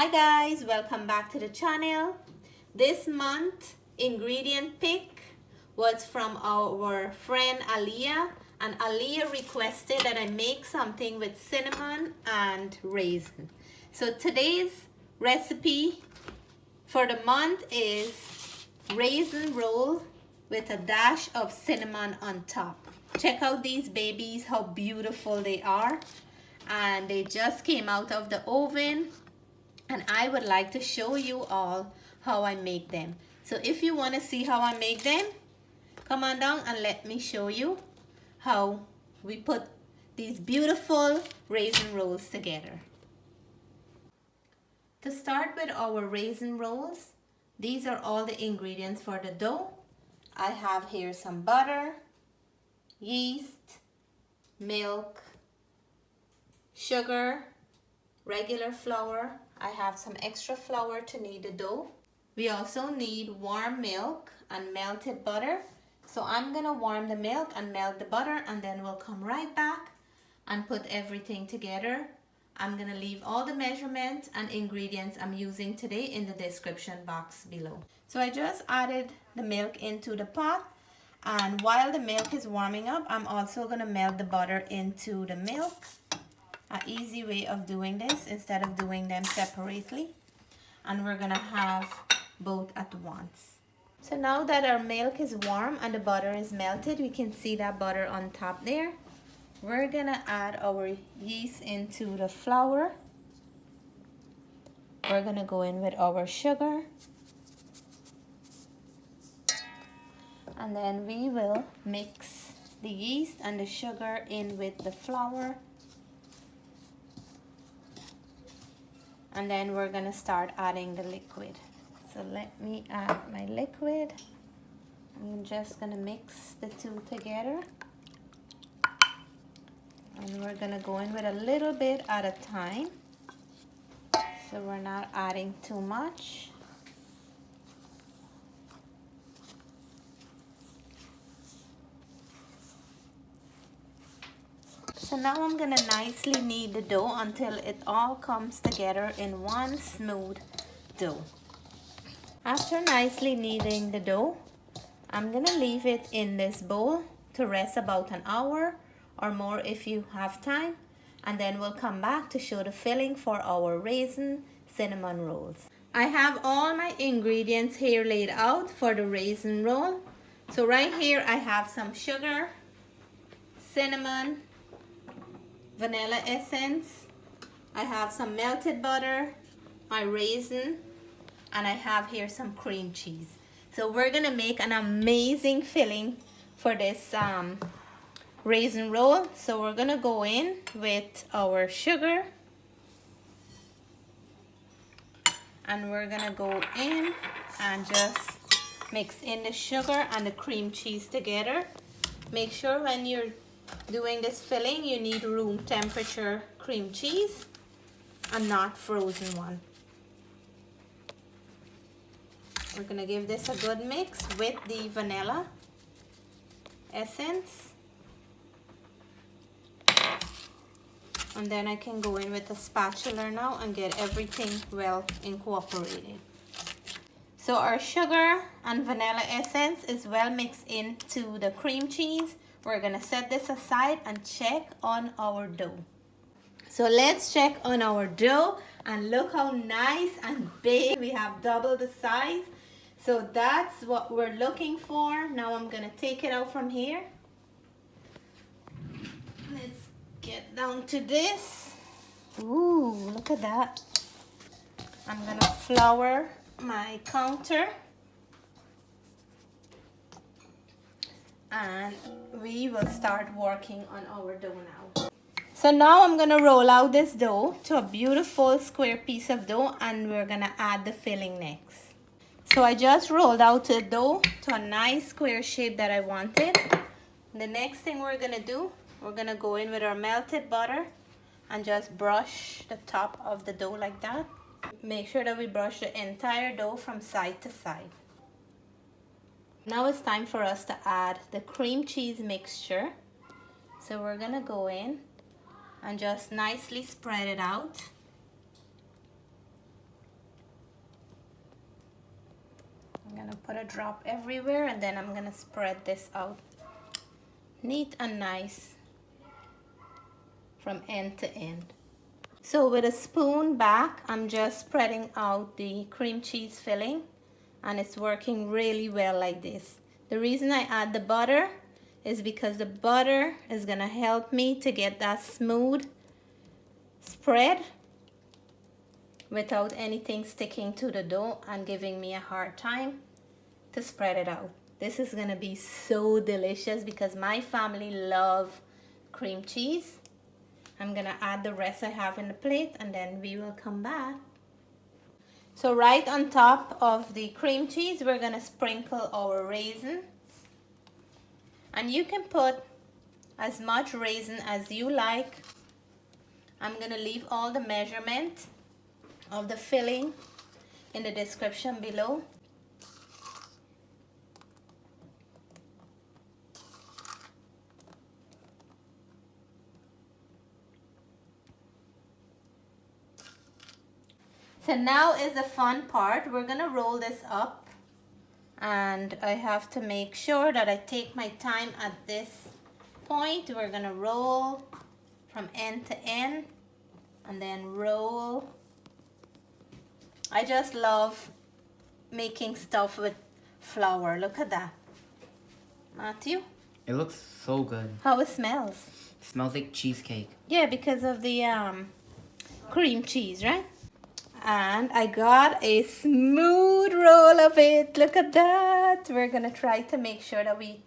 Hi guys, welcome back to the channel. This month ingredient pick was from our friend Aliyah, and Aliyah requested that I make something with cinnamon and raisin. So today's recipe for the month is raisin roll with a dash of cinnamon on top. Check out these babies, how beautiful they are, and they just came out of the oven. And I would like to show you all how I make them. So if you want to see how I make them, come on down and let me show you how we put these beautiful raisin rolls together. To start with our raisin rolls, these are all the ingredients for the dough. I have here some butter, yeast, milk, sugar, regular flour. I have some extra flour to knead the dough. We also need warm milk and melted butter. So I'm gonna warm the milk and melt the butter, and then we'll come right back and put everything together. I'm gonna leave all the measurements and ingredients I'm using today in the description box below. So I just added the milk into the pot, and while the milk is warming up, I'm also gonna melt the butter into the milk. An easy way of doing this instead of doing them separately, and we're gonna have both at once. So now that our milk is warm and the butter is melted, we can see that butter on top there. We're gonna add our yeast into the flour. We're gonna go in with our sugar, and then we will mix the yeast and the sugar in with the flour. And then we're gonna start adding the liquid. So let me add my liquid. I'm just gonna mix the two together. And we're gonna go in with a little bit at a time. So we're not adding too much. So now I'm gonna nicely knead the dough until it all comes together in one smooth dough. After nicely kneading the dough, I'm gonna leave it in this bowl to rest about an hour or more if you have time, and then we'll come back to show the filling for our raisin cinnamon rolls. I have all my ingredients here laid out for the raisin roll. So right here I have some sugar, cinnamon, vanilla essence, I have some melted butter, my raisin, and I have here some cream cheese. So we're gonna make an amazing filling for this raisin roll. So we're gonna go in with our sugar, and we're gonna go in and just mix in the sugar and the cream cheese together. Make sure when you're doing this filling, you need room temperature cream cheese and not frozen one. We're gonna give this a good mix with the vanilla essence, and then I can go in with a spatula now and get everything well incorporated. So our sugar and vanilla essence is well mixed into the cream cheese. We're gonna set this aside and check on our dough. So let's check on our dough, and look how nice and big. We have double the size. So that's what we're looking for. Now I'm gonna take it out from here. Let's get down to this. Ooh, look at that. I'm gonna flour my counter, and we will start working on our dough now. So now I'm gonna roll out this dough to a beautiful square piece of dough, and we're gonna add the filling next. So I just rolled out the dough to a nice square shape that I wanted. The next thing we're gonna do, we're gonna go in with our melted butter and just brush the top of the dough like that. Make sure that we brush the entire dough from side to side. Now it's time for us to add the cream cheese mixture. So we're gonna go in and just nicely spread it out. I'm gonna put a drop everywhere and then I'm gonna spread this out neat and nice from end to end. So with a spoon back, I'm just spreading out the cream cheese filling, and it's working really well like this. The reason I add the butter is because the butter is gonna help me to get that smooth spread without anything sticking to the dough and giving me a hard time to spread it out. This is gonna be so delicious because my family love cream cheese. I'm gonna add the rest I have in the plate and then we will come back. So right on top of the cream cheese, we're gonna sprinkle our raisins. And you can put as much raisin as you like. I'm gonna leave all the measurement of the filling in the description below. So now is the fun part. We're gonna roll this up, and I have to make sure that I take my time at this point. We're gonna roll from end to end and then roll. I just love making stuff with flour. Look at that. Matthew? It looks so good. How it smells? It smells like cheesecake. Yeah, because of the cream cheese, right? And I got a smooth roll of it. Look at that. We're gonna try to make sure that we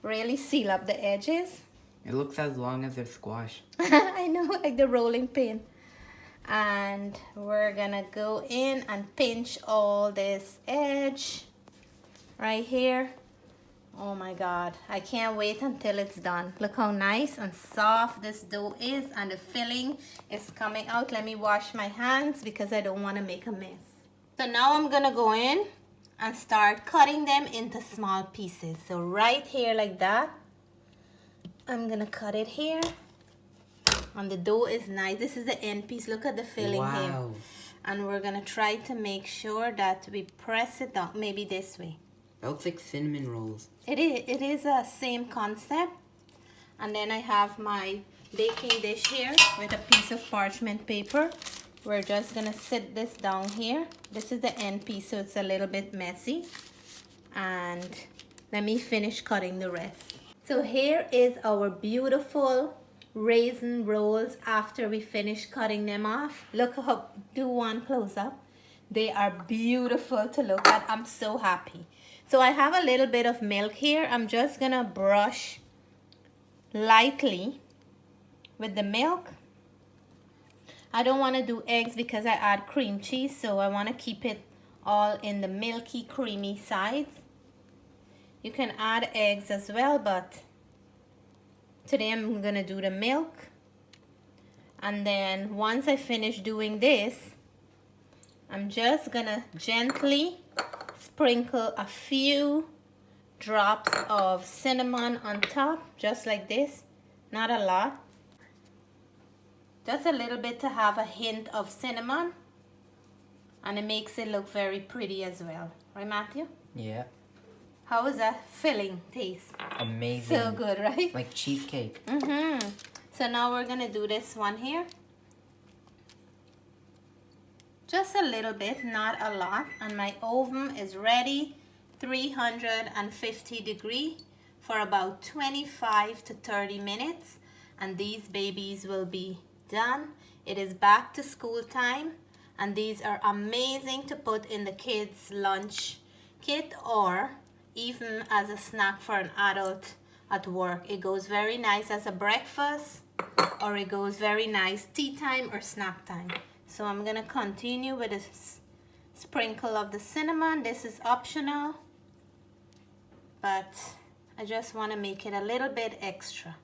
really seal up the edges. It looks as long as a squash. I know, like the rolling pin. And we're gonna go in and pinch all this edge right here. Oh my God, I can't wait until it's done. Look how nice and soft this dough is, and the filling is coming out. Let me wash my hands because I don't want to make a mess. So now I'm gonna go in and start cutting them into small pieces. So right here like that, I'm gonna cut it here. And the dough is nice. This is the end piece. Look at the filling here. And we're gonna try to make sure that we press it down, maybe this way. That looks like cinnamon rolls. It is a same concept. And then I have my baking dish here with a piece of parchment paper. We're just gonna sit this down here. This is the end piece, so it's a little bit messy. And let me finish cutting the rest. So here is our beautiful raisin rolls after we finish cutting them off. Look how, do one close up. They are beautiful to look at. I'm so happy. So I have a little bit of milk here. I'm just gonna brush lightly with the milk. I don't want to do eggs because I add cream cheese, so I want to keep it all in the milky, creamy sides. You can add eggs as well, but today I'm gonna do the milk. And then once I finish doing this, I'm just gonna gently sprinkle a few drops of cinnamon on top, just like this. Not a lot. Just a little bit to have a hint of cinnamon. And it makes it look very pretty as well. Right, Matthew? Yeah. How is that filling taste? Amazing. So good, right? Like cheesecake. So now we're gonna do this one here. Just a little bit, not a lot. And my oven is ready, 350 degrees for about 25 to 30 minutes. And these babies will be done. It is back to school time. And these are amazing to put in the kids' lunch kit or even as a snack for an adult at work. It goes very nice as a breakfast, or it goes very nice tea time or snack time. So I'm gonna continue with a sprinkle of the cinnamon. This is optional, but I just wanna make it a little bit extra.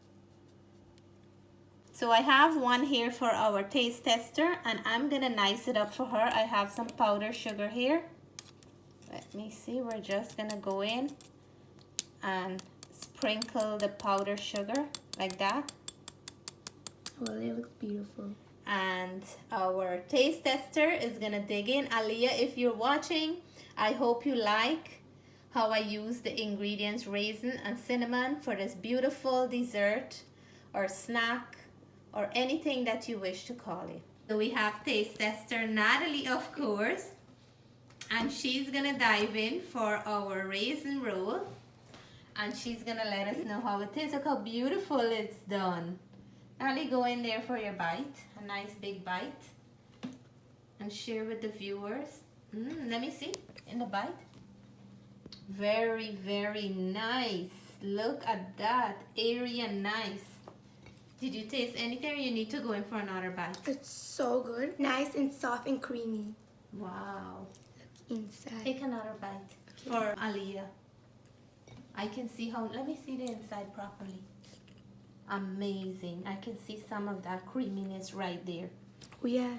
So I have one here for our taste tester, and I'm gonna nice it up for her. I have some powdered sugar here. Let me see, we're just gonna go in and sprinkle the powdered sugar like that. Well, it looks beautiful. And our taste tester is gonna dig in. Aliyah, if you're watching, I hope you like how I use the ingredients raisin and cinnamon for this beautiful dessert or snack or anything that you wish to call it. So we have taste tester Natalie, of course, and she's gonna dive in for our raisin roll, and she's gonna let us know how it is. Look how beautiful it's done. Natalie, go in there for your bite, a nice big bite, and share with the viewers. Let me see in the bite. Very, very nice. Look at that, airy and nice. Did you taste anything, or you need to go in for another bite? It's so good. Nice and soft and creamy. Wow. Look inside. Take another bite for Aliyah. I can see how, let me see the inside properly. Amazing. I can see some of that creaminess right there. Oh yeah.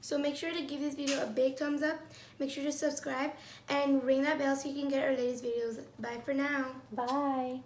So make sure to give this video a big thumbs up. Make sure to subscribe and ring that bell so you can get our latest videos. Bye for now. Bye.